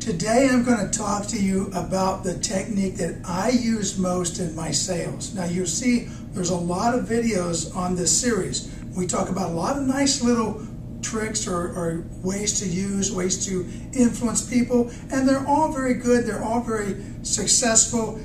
Today I'm going to talk to you about the technique that I use most in my sales. Now you'll see there's a lot of videos on this series. We talk about a lot of nice little tricks or ways to use, ways to influence people, and they're all very good, they're all very successful.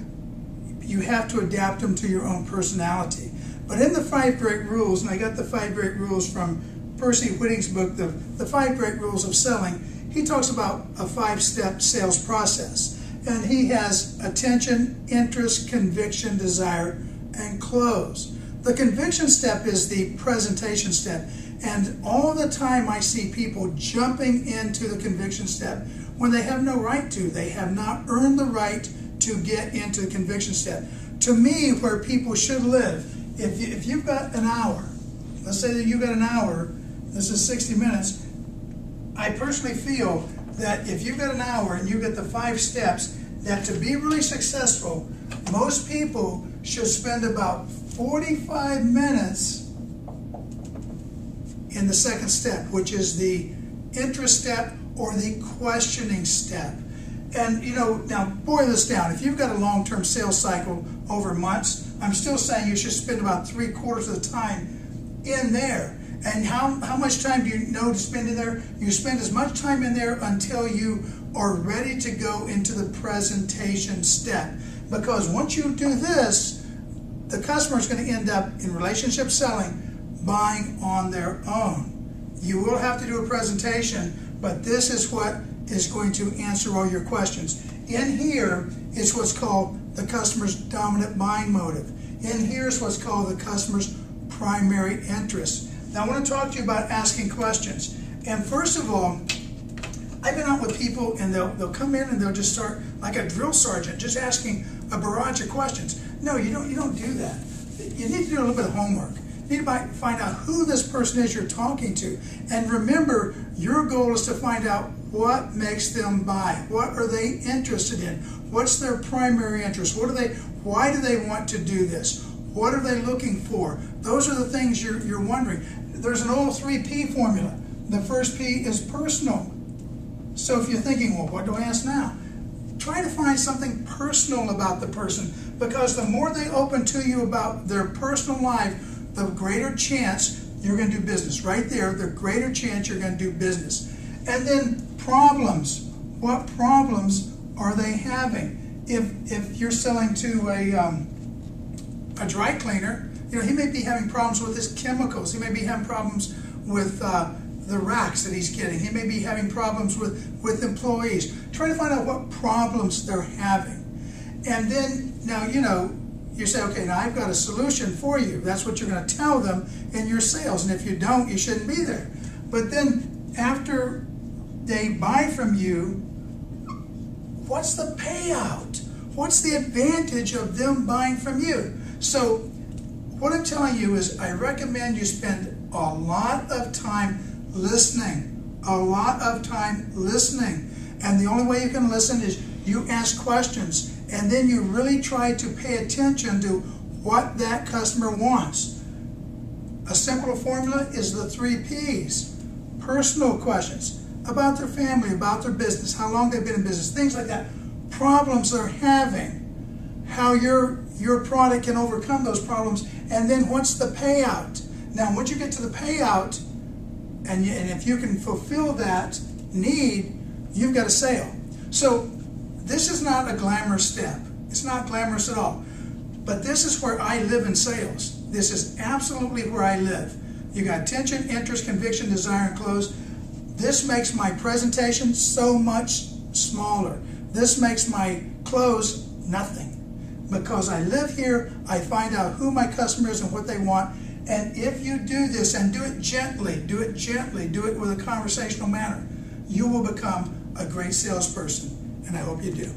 You have to adapt them to your own personality. But in the 5 Great Rules, and I got the 5 Great Rules from Percy Whitting's book, the 5 Great Rules of Selling, he talks about a 5-step sales process. And he has attention, interest, conviction, desire, and close. The conviction step is the presentation step. And all the time I see people jumping into the conviction step when they have no right to. They have not earned the right to get into the conviction step. To me, where people should live, if you've got an hour, let's say that you've got an hour, this is 60 minutes, I personally feel that if you've got an hour and you've got the 5 steps, that to be really successful, most people should spend about 45 minutes in the second step, which is the interest step or the questioning step. And you know, now boil this down. If you've got a long-term sales cycle over months, I'm still saying you should spend about 3/4 of the time in there. And how much time do you know to spend in there? You spend as much time in there until you are ready to go into the presentation step. Because once you do this, the customer is going to end up in relationship selling, buying on their own. You will have to do a presentation, but this is what is going to answer all your questions. In here is what's called the customer's dominant buying motive. In here is what's called the customer's primary interest. Now I want to talk to you about asking questions. And first of all, I've been out with people and they'll come in and they'll just start like a drill sergeant, just asking a barrage of questions. No, you don't do that. You need to do a little bit of homework. You need to find out who this person is you're talking to. And remember, your goal is to find out what makes them buy. What are they interested in? What's their primary interest? Why do they want to do this? What are they looking for? Those are the things you're wondering. There's an old 3P formula. The first P is personal. So if you're thinking, well, what do I ask now? Try to find something personal about the person, because the more they open to you about their personal life, the greater chance you're going to do business. Right there, the greater chance you're going to do business. And then problems. What problems are they having? If you're selling to a dry cleaner, you know, he may be having problems with his chemicals. He may be having problems with the racks that he's getting. He may be having problems with employees. Try to find out what problems they're having. And then, now, you know, you say, okay, now I've got a solution for you. That's what you're going to tell them in your sales. And if you don't, you shouldn't be there. But then after they buy from you, what's the payout? What's the advantage of them buying from you? So what I'm telling you is I recommend you spend a lot of time listening. A lot of time listening. And the only way you can listen is you ask questions. And then you really try to pay attention to what that customer wants. A simple formula is the 3 Ps. Personal questions about their family, about their business, how long they've been in business, things like that. Problems they're having, how your product can overcome those problems, and then what's the payout. Now once you get to the payout, and if you can fulfill that need, you've got a sale. So this is not a glamorous step. It's not glamorous at all. But this is where I live in sales. This is absolutely where I live. You got attention, interest, conviction, desire, and close. This makes my presentation so much smaller. This makes my close nothing. Because I live here, I find out who my customer is and what they want. And if you do this, and do it gently, do it with a conversational manner, you will become a great salesperson. And I hope you do.